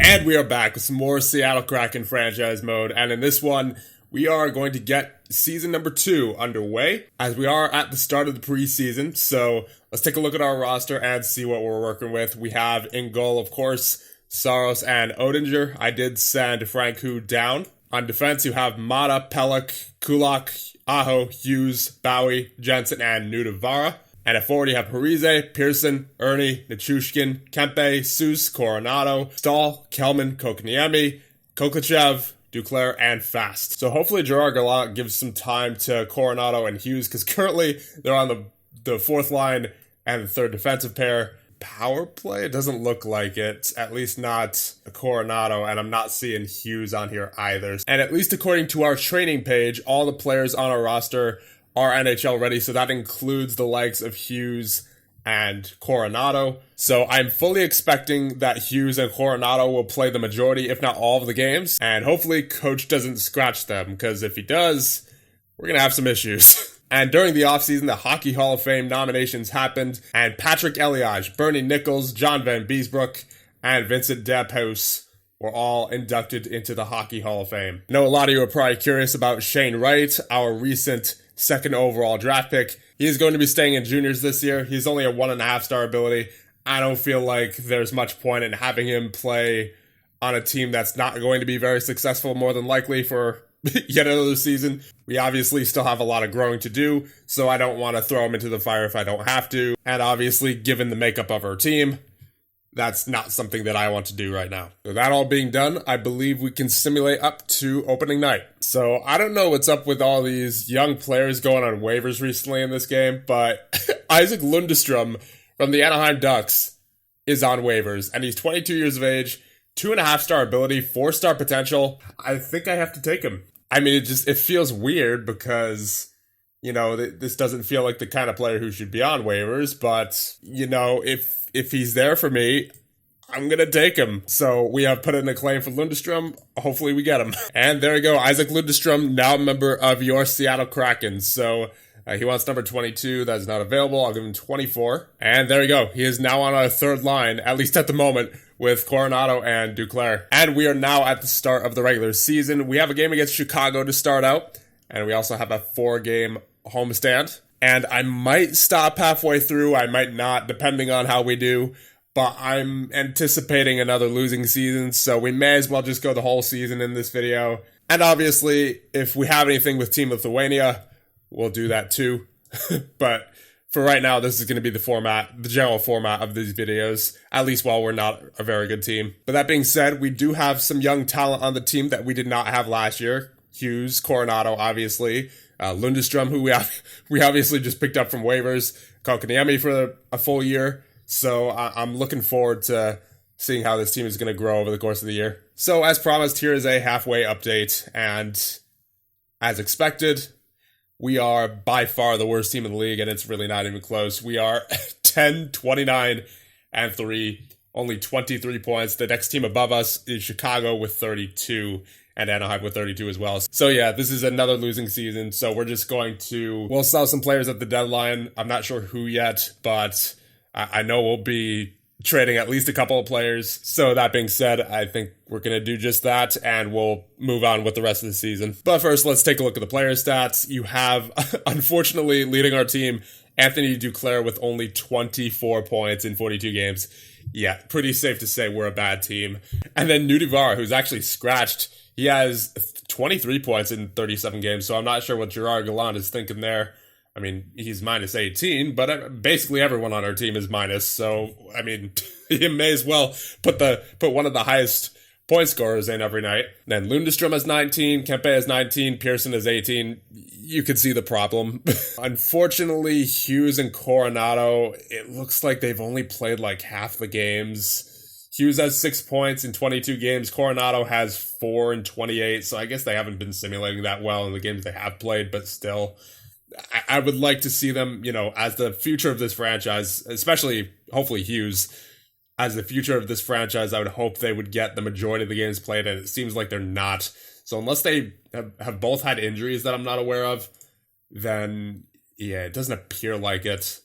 And we are back with some more Seattle Kraken franchise mode. And in this one, we are going to get season number 2 underway, as we are at the start of the preseason. So let's take a look at our roster and see what we're working with. We have in goal, of course, Saros and Odinger. I did send Franku down. On defense, you have Mata, Pelech, Kulak, Aho, Hughes, Bowie, Jensen, and Nudavara. And at forward, you have Parise, Pearson, Ernie, Nichushkin, Kempe, Seuss, Coronado, Stahl, Kelman, Kokniemi, Koklachev, Duclair, and Fast. So hopefully Gerard Gallant gives some time to Coronado and Hughes, because currently they're on the fourth line and the third defensive pair. Power play? It doesn't look like it, at least not a Coronado, and I'm not seeing Hughes on here either. And at least according to our training page, all the players on our roster are NHL ready, so that includes the likes of Hughes and Coronado. So I'm fully expecting that Hughes and Coronado will play the majority, if not all of the games, and hopefully Coach doesn't scratch them, because if he does, we're going to have some issues. And during the offseason, the Hockey Hall of Fame nominations happened, and Patrick Eliage, Bernie Nichols, John Van Beesbrook, and Vincent Dapos were all inducted into the Hockey Hall of Fame. I know a lot of you are probably curious about Shane Wright, our recent second overall draft pick. He is going to be staying in juniors this year. He's only a 1.5 star ability. I don't feel like there's much point in having him play on a team that's not going to be very successful, more than likely, for yet another season. We obviously still have a lot of growing to do, so I don't want to throw him into the fire if I don't have to. And obviously, given the makeup of our team, that's not something that I want to do right now. So that all being done, I believe we can simulate up to opening night. So I don't know what's up with all these young players going on waivers recently in this game, but Isaac Lundestrom from the Anaheim Ducks is on waivers, and he's 22 years of age, 2.5 star ability, 4 star potential. I think I have to take him. I mean, it feels weird because, you know, this doesn't feel like the kind of player who should be on waivers, but, you know, if he's there for me, I'm going to take him. So we have put in a claim for Lundestrom. Hopefully we get him. And there we go. Isaac Lundestrom, now a member of your Seattle Kraken. So he wants number 22. That is not available. I'll give him 24. And there we go. He is now on our third line, at least at the moment, with Coronado and Duclair. And we are now at the start of the regular season. We have a game against Chicago to start out. And we also have a 4-game homestand. And I might stop halfway through. I might not, depending on how we do. But I'm anticipating another losing season, so we may as well just go the whole season in this video. And obviously, if we have anything with Team Lithuania, we'll do that too. But for right now, this is going to be the general format of these videos, at least while we're not a very good team. But that being said, we do have some young talent on the team that we did not have last year. Hughes, Coronado, obviously. Lundestrom, who we obviously just picked up from waivers. Kokniemi for a full year. So I'm looking forward to seeing how this team is going to grow over the course of the year. So as promised, here is a halfway update. And as expected, we are by far the worst team in the league, and it's really not even close. We are 10, 29, and 3, only 23 points. The next team above us is Chicago with 32, and Anaheim with 32 as well. So yeah, this is another losing season, so we're just we'll sell some players at the deadline. I'm not sure who yet, but I know we'll be trading at least a couple of players. So that being said, I think we're going to do just that, and we'll move on with the rest of the season. But first, let's take a look at the player stats. You have, unfortunately, leading our team, Anthony Duclair with only 24 points in 42 games. Yeah, pretty safe to say we're a bad team. And then Nudavara, who's actually scratched. He has 23 points in 37 games, so I'm not sure what Gerard Gallant is thinking there. I mean, he's minus 18, but basically everyone on our team is minus. So, I mean, you may as well put one of the highest point scorers in every night. Then Lundestrom has 19, Kempe has 19, Pearson has 18. You could see the problem. Unfortunately, Hughes and Coronado, it looks like they've only played like half the games. Hughes has 6 points in 22 games. Coronado has 4 in 28. So I guess they haven't been simulating that well in the games they have played, but still, I would like to see them, you know, as the future of this franchise, especially hopefully Hughes, as the future of this franchise. I would hope they would get the majority of the games played, and it seems like they're not. So unless they have both had injuries that I'm not aware of, then yeah, it doesn't appear like it.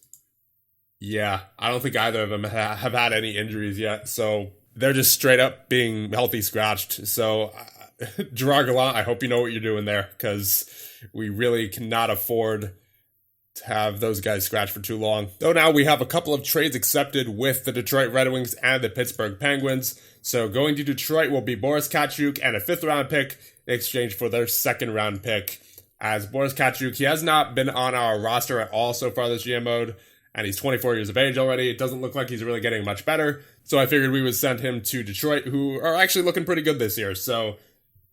Yeah, I don't think either of them have had any injuries yet. So they're just straight up being healthy scratched. So, Gerard Gallant, I hope you know what you're doing there, because we really cannot afford to have those guys scratch for too long. Though now we have a couple of trades accepted with the Detroit Red Wings and the Pittsburgh Penguins. So going to Detroit will be Boris Katchouk and a 5th round pick in exchange for their 2nd round pick. As Boris Katchouk, he has not been on our roster at all so far this GM mode, and he's 24 years of age already. It doesn't look like he's really getting much better. So I figured we would send him to Detroit, who are actually looking pretty good this year. So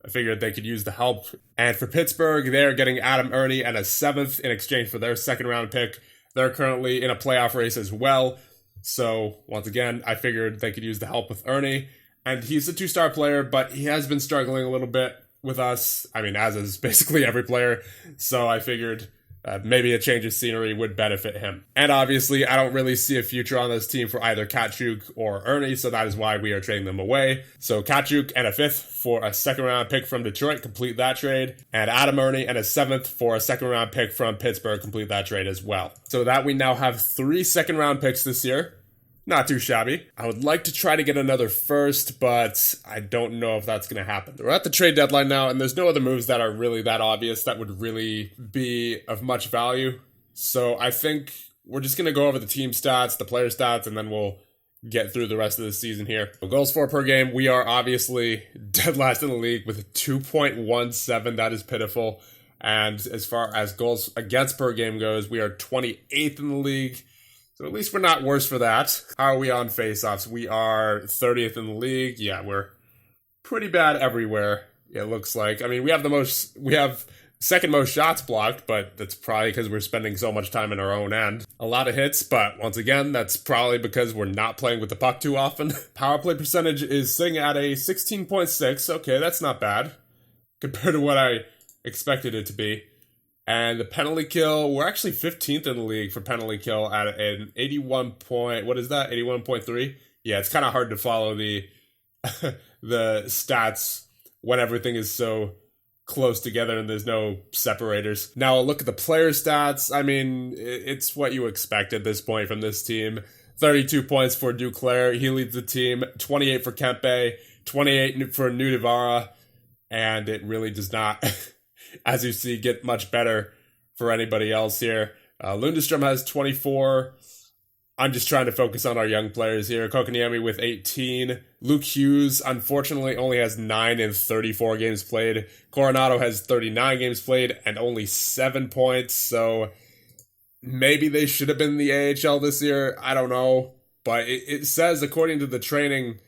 I figured they could use the help. And for Pittsburgh, they're getting Adam Ernie and a 7th in exchange for their 2nd round pick. They're currently in a playoff race as well. So once again, I figured they could use the help with Ernie. And he's a 2-star player, but he has been struggling a little bit with us. I mean, as is basically every player. So I figured maybe a change of scenery would benefit him. And obviously, I don't really see a future on this team for either Katchouk or Ernie, so that is why we are trading them away. So Katchouk and a 5th for a 2nd round pick from Detroit, complete that trade. And Adam Ernie and a 7th for a 2nd round pick from Pittsburgh, complete that trade as well. So that we now have 3 2nd round picks this year. Not too shabby. I would like to try to get another 1st, but I don't know if that's going to happen. We're at the trade deadline now, and there's no other moves that are really that obvious that would really be of much value. So I think we're just going to go over the team stats, the player stats, and then we'll get through the rest of the season here. Goals for per game, we are obviously dead last in the league with a 2.17. That is pitiful. And as far as goals against per game goes, we are 28th in the league. So at least we're not worse for that. How are we on faceoffs? We are 30th in the league. Yeah, we're pretty bad everywhere, it looks like. I mean, we have 2nd most shots blocked, but that's probably because we're spending so much time in our own end. A lot of hits, but once again, that's probably because we're not playing with the puck too often. Power play percentage is sitting at a 16.6. Okay, that's not bad compared to what I expected it to be. And the penalty kill, we're actually 15th in the league for penalty kill at an 81.3? Yeah, it's kind of hard to follow the the stats when everything is so close together and there's no separators. Now, a look at the player stats. I mean, it's what you expect at this point from this team. 32 points for Duclair. He leads the team. 28 for Kempe. 28 for Nudivara. And it really does not... as you see, get much better for anybody else here. Lundestrom has 24. I'm just trying to focus on our young players here. Kokoniemi with 18. Luke Hughes, unfortunately, only has 9 in 34 games played. Coronado has 39 games played and only 7 points. So maybe they should have been in the AHL this year. I don't know. But it says, according to the training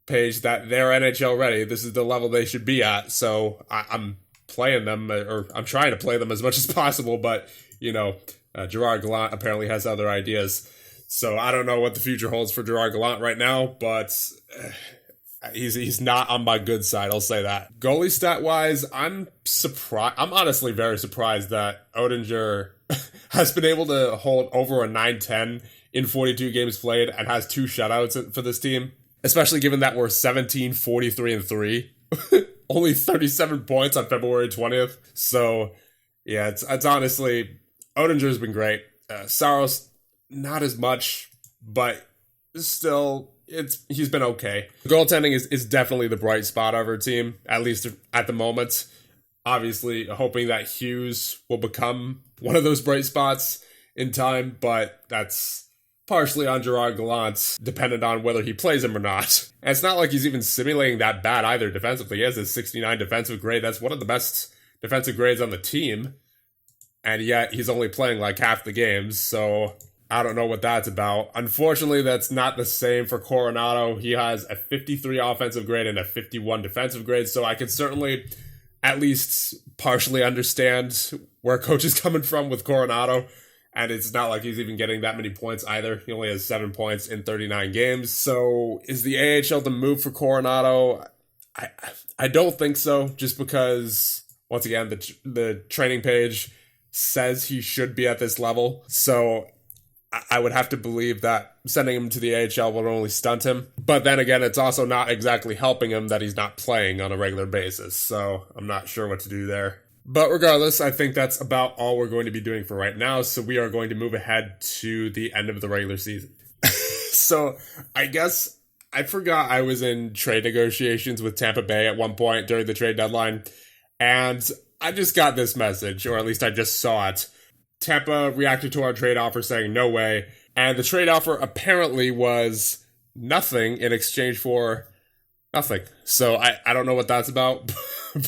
page, that they're NHL ready. This is the level they should be at. So I'm playing them, or I'm trying to play them as much as possible, but Gerard Gallant apparently has other ideas, so I don't know what the future holds for Gerard Gallant right now, but he's not on my good side, I'll say that. Goalie stat wise, I'm honestly very surprised that Oettinger has been able to hold over a 9-10 in 42 games played and has 2 shutouts for this team, especially given that we're 17, 43, and 3. Only 37 points on February 20th. So, yeah, it's honestly... Oettinger's been great. Saros, not as much, but still, he's been okay. Goaltending is definitely the bright spot of our team, at least at the moment. Obviously, hoping that Hughes will become one of those bright spots in time, but that's partially on Gerard Gallant, dependent on whether he plays him or not. And it's not like he's even simulating that bad either defensively. He has a 69 defensive grade. That's one of the best defensive grades on the team. And yet he's only playing like half the games, so I don't know what that's about. Unfortunately, that's not the same for Coronado. He has a 53 offensive grade and a 51 defensive grade, so I can certainly at least partially understand where coach is coming from with Coronado. And it's not like he's even getting that many points either. He only has 7 points in 39 games. So is the AHL the move for Coronado? I don't think so, just because, once again, the training page says he should be at this level. So I would have to believe that sending him to the AHL will only stunt him. But then again, it's also not exactly helping him that he's not playing on a regular basis. So I'm not sure what to do there. But regardless, I think that's about all we're going to be doing for right now. So we are going to move ahead to the end of the regular season. So I guess I forgot I was in trade negotiations with Tampa Bay at one point during the trade deadline, and I just got this message, or at least I just saw it. Tampa reacted to our trade offer saying no way, and the trade offer apparently was nothing in exchange for nothing. So I don't know what that's about,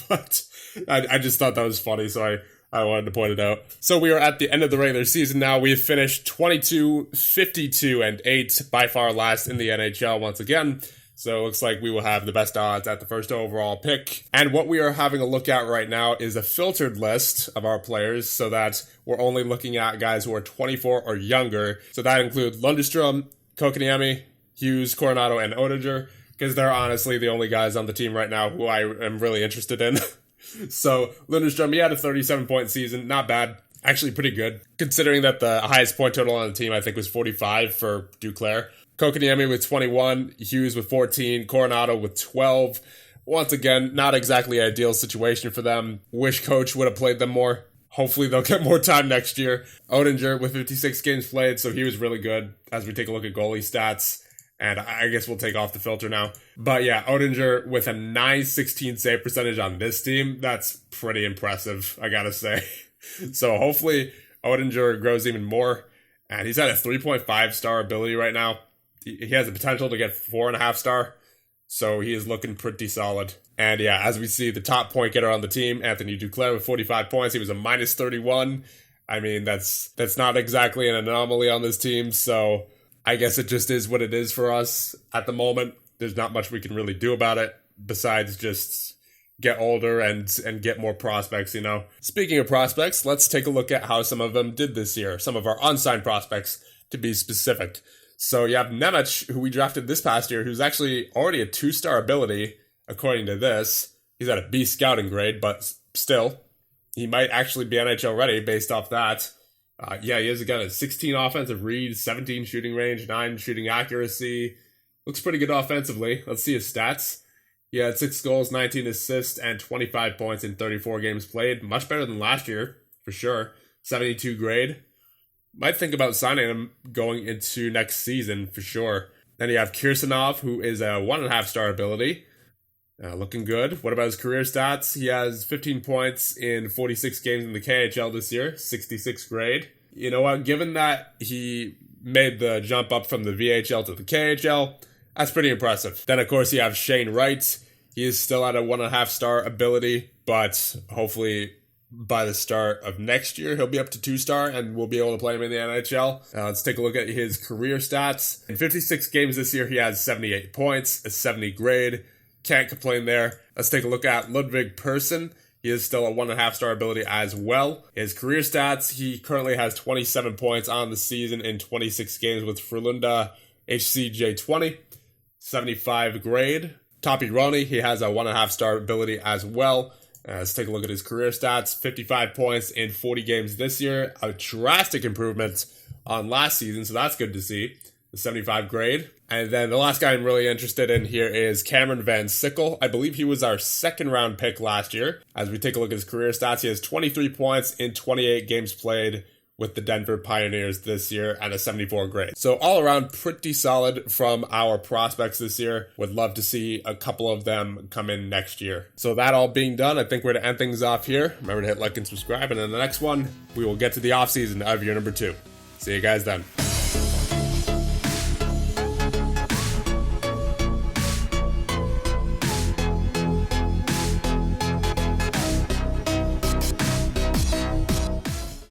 but I just thought that was funny, so I wanted to point it out. So we are at the end of the regular season now. We have finished 22, 52, and 8, by far last in the NHL once again. So it looks like we will have the best odds at the first overall pick. And what we are having a look at right now is a filtered list of our players so that we're only looking at guys who are 24 or younger. So that includes Lundestrom, Kokoniemi, Hughes, Coronado, and Oettinger, because they're honestly the only guys on the team right now who I am really interested in. So Lundestrom, he had a 37-point season. Not bad. Actually pretty good, considering that the highest point total on the team, I think, was 45 for Duclair. Kokoniemi with 21, Hughes with 14, Coronado with 12. Once again, not exactly an ideal situation for them. Wish coach would have played them more. Hopefully they'll get more time next year. Oettinger with 56 games played, so he was really good as we take a look at goalie stats. And I guess we'll take off the filter now. But yeah, Oettinger with a 916 save percentage on this team, that's pretty impressive, I gotta say. So hopefully Oettinger grows even more. And he's at a 3.5 star ability right now. He has the potential to get 4.5 star. So he is looking pretty solid. And yeah, as we see, the top point getter on the team, Anthony Duclair with 45 points. He was a minus 31. I mean, that's not exactly an anomaly on this team. So I guess it just is what it is for us at the moment. There's not much we can really do about it besides just get older and get more prospects, you know. Speaking of prospects, let's take a look at how some of them did this year. Some of our unsigned prospects, to be specific. So you have Nemec, who we drafted this past year, who's actually already a 2-star ability, according to this. He's at a B scouting grade, but still, he might actually be NHL ready based off that. Yeah, he has got a 16 offensive read, 17 shooting range, 9 shooting accuracy. Looks pretty good offensively. Let's see his stats. He had 6 goals, 19 assists, and 25 points in 34 games played. Much better than last year, for sure. 72 grade. Might think about signing him going into next season, for sure. Then you have Kirsanov, who is a 1.5 star ability. Looking good. What about his career stats? He has 15 points in 46 games in the KHL this year, 66 grade. You know what? Given that he made the jump up from the VHL to the KHL, that's pretty impressive. Then, of course, you have Shane Wright. He is still at a 1.5 star ability, but hopefully by the start of next year, he'll be up to 2 star and we'll be able to play him in the NHL. Let's take a look at his career stats. In 56 games this year, he has 78 points, a 70 grade. Can't complain there. Let's take a look at Ludwig Persson. He is still a 1.5 star ability as well. His career stats, he currently has 27 points on the season in 26 games with Frölunda HCJ20. 75 grade. Topi Roni, he has a 1.5 star ability as well. Let's take a look at his career stats. 55 points in 40 games this year. A drastic improvement on last season, so that's good to see. The 75 grade. And then the last guy I'm really interested in here is Cameron Van Sickle. I believe he was our 2nd round pick last year. As we take a look at his career stats, he has 23 points in 28 games played with the Denver Pioneers this year and a 74 grade. So all around pretty solid from our prospects this year. Would love to see a couple of them come in next year. So that all being done, I think we're going to end things off here. Remember to hit like and subscribe, and in the next one, we will get to the offseason of year number 2. See you guys then.